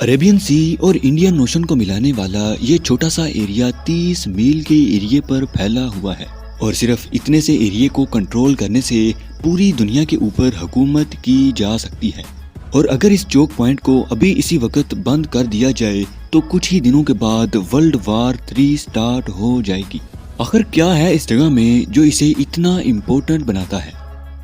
Arabian सी और Indian ocean को मिलाने वाला ये छोटा सा एरिया 30 मील के एरिया पर फैला हुआ है और सिर्फ इतने से एरिया को कंट्रोल करने से पूरी दुनिया के ऊपर हुकूमत की जा सकती है। और अगर इस चोक पॉइंट को अभी इसी वक्त बंद कर दिया जाए तो कुछ ही दिनों के बाद वर्ल्ड वार 3 स्टार्ट हो जाएगी। आखिर क्या है इस जगह में जो इसे इतना इम्पोर्टेंट बनाता है?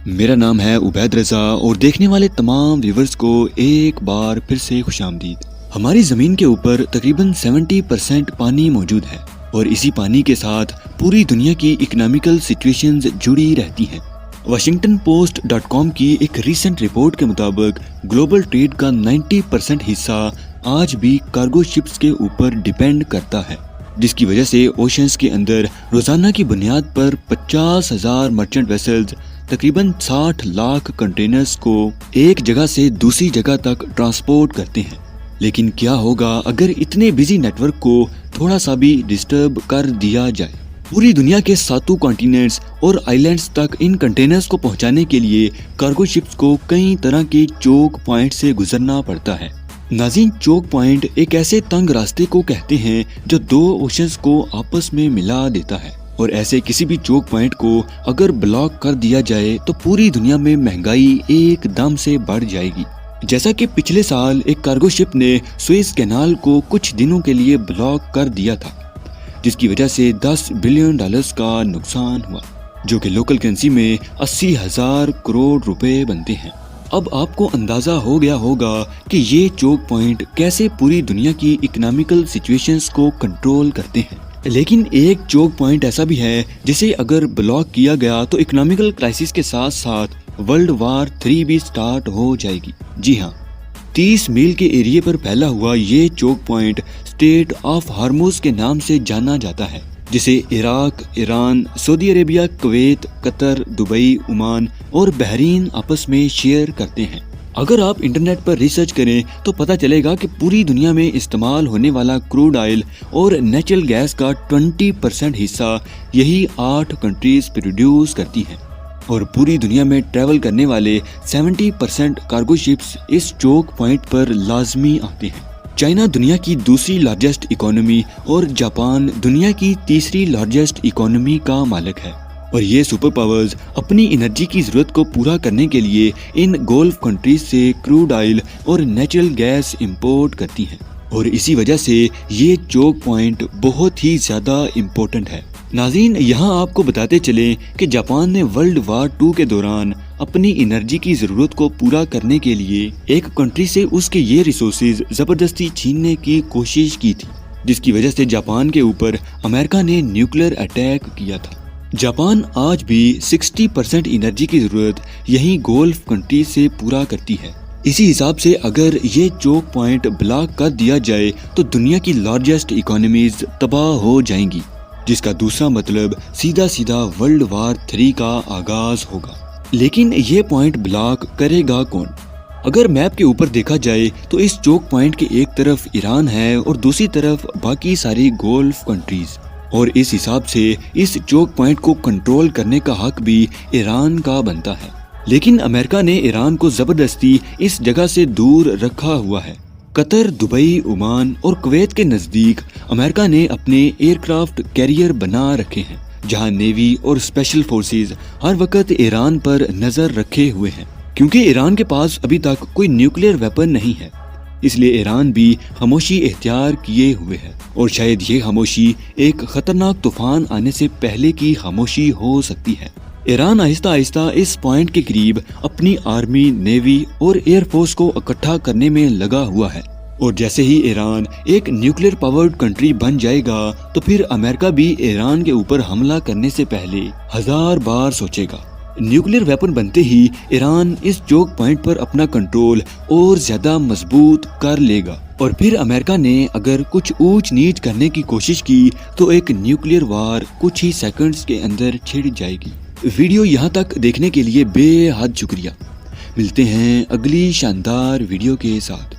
मेरा नाम है उबैद रजा और देखने वाले तमाम व्यूवर्स को एक बार फिर से खुशामदीद। हमारी जमीन के ऊपर तकरीबन 70% पानी मौजूद है और इसी पानी के साथ पूरी दुनिया की इकोनॉमिकल सिचुएशंस जुड़ी रहती हैं। WashingtonPost.com की एक रीसेंट रिपोर्ट के मुताबिक ग्लोबल ट्रेड का 90% हिस्सा आज भी कार्गो शिप्स के ऊपर डिपेंड करता है, जिसकी वजह से ओशंस के अंदर रोजाना की बुनियाद पर 50,000 मर्चेंट वेसल्स तकरीबन 60 लाख कंटेनर्स को एक जगह से दूसरी जगह तक ट्रांसपोर्ट करते हैं। लेकिन क्या होगा अगर इतने बिजी नेटवर्क को थोड़ा सा भी डिस्टर्ब कर दिया जाए? पूरी दुनिया के 7 कॉन्टिनेंट्स और आइलैंड्स तक इन कंटेनर्स को पहुंचाने के लिए कार्गो शिप्स को कई तरह के चोक पॉइंट से गुजरना पड़ता है। नाज़रीन, चोक पॉइंट एक ऐसे तंग रास्ते को कहते हैं जो 2 ओशंस को आपस में मिला देता है और ऐसे किसी भी चोक पॉइंट को अगर ब्लॉक कर दिया जाए तो पूरी दुनिया में महंगाई एकदम से बढ़ जाएगी। जैसा कि पिछले साल एक कार्गो शिप ने सुएज कैनाल को कुछ दिनों के लिए ब्लॉक कर दिया था, जिसकी वजह से $10 बिलियन का नुकसान हुआ, जो कि लोकल करेंसी में 80,000 करोड़ रुपए बनते हैं। अब आपको अंदाजा हो गया होगा कि ये चोक पॉइंट कैसे पूरी दुनिया की इकोनॉमिकल सिचुएशंस को कंट्रोल करते हैं। लेकिन एक चोक पॉइंट ऐसा भी है जिसे अगर ब्लॉक किया गया तो इकोनॉमिकल क्राइसिस के साथ साथ वर्ल्ड वार 3 भी स्टार्ट हो जाएगी। जी हाँ, 30 मील के एरिया पर फैला हुआ ये choke point strait of Hormuz के नाम से जाना जाता है, जिसे Iraq, Iran, Saudi Arabia, Kuwait, Qatar, Dubai, Oman और बहरीन आपस में शेयर करते हैं। अगर आप इंटरनेट पर रिसर्च करें तो पता चलेगा कि पूरी दुनिया में इस्तेमाल होने वाला क्रूड ऑयल और नेचुरल गैस का 20% हिस्सा यही 8 कंट्रीज प्रोड्यूस करती हैं और पूरी दुनिया में ट्रैवल करने वाले 70% कार्गो शिप्स इस चोक पॉइंट पर लाजमी आते हैं। चाइना दुनिया की दूसरी लार्जेस्ट इकोनॉमी और जापान दुनिया की तीसरी लार्जेस्ट इकोनॉमी का मालिक है और ये सुपर पावर्स अपनी एनर्जी की जरूरत को पूरा करने के लिए इन गल्फ कंट्रीज से क्रूड ऑयल और नेचुरल गैस इंपोर्ट करती हैं और इसी वजह से ये चोक पॉइंट बहुत ही ज्यादा इम्पोर्टेंट है। नाज़रीन, यहाँ आपको बताते चलें कि जापान ने वर्ल्ड वार 2 के दौरान अपनी एनर्जी की जरूरत को पूरा करने के लिए एक कंट्री से उसके ये रिसोर्सेज जबरदस्ती छीनने की कोशिश की थी, जिसकी वजह से जापान के ऊपर अमेरिका ने न्यूक्लियर अटैक किया था। जापान आज भी 60% एनर्जी की जरूरत यही गल्फ कंट्री से पूरा करती है। इसी हिसाब से अगर ये चोक पॉइंट ब्लॉक कर दिया जाए तो दुनिया की लार्जेस्ट इकोनॉमीज तबाह हो जाएंगी, जिसका दूसरा मतलब सीधा सीधा वर्ल्ड वार 3 का आगाज होगा। लेकिन ये पॉइंट ब्लॉक करेगा कौन? अगर मैप के ऊपर देखा जाए तो इस चोक पॉइंट के एक तरफ ईरान है और दूसरी तरफ बाकी सारी गल्फ कंट्रीज, और इस हिसाब से इस चोक पॉइंट को कंट्रोल करने का हक भी ईरान का बनता है। लेकिन अमेरिका ने ईरान को जबरदस्ती इस जगह से दूर रखा हुआ है। कतर, दुबई, ओमान और कुवैत के नजदीक अमेरिका ने अपने एयरक्राफ्ट कैरियर बना रखे हैं, जहां नेवी और स्पेशल फोर्सेस हर वक्त ईरान पर नजर रखे हुए हैं। क्योंकि ईरान के पास अभी तक कोई न्यूक्लियर वेपन नहीं है, इसलिए ईरान भी खामोशी इख्तियार किए हुए है और शायद ये खामोशी एक खतरनाक तूफान आने से पहले की खामोशी हो सकती है। ईरान आहिस्ता आहिस्ता इस पॉइंट के करीब अपनी आर्मी, नेवी और एयरफोर्स को इकट्ठा करने में लगा हुआ है और जैसे ही ईरान एक न्यूक्लियर पावर्ड कंट्री बन जाएगा तो फिर अमेरिका भी ईरान के ऊपर हमला करने से पहले 1000 बार सोचेगा। न्यूक्लियर वेपन बनते ही ईरान इस चोक पॉइंट पर अपना कंट्रोल और ज्यादा मजबूत कर लेगा और फिर अमेरिका ने अगर कुछ ऊंच नीच करने की कोशिश की तो एक न्यूक्लियर वार कुछ ही सेकंड्स के अंदर छिड़ जाएगी। वीडियो यहाँ तक देखने के लिए बेहद शुक्रिया। मिलते हैं अगली शानदार वीडियो के साथ।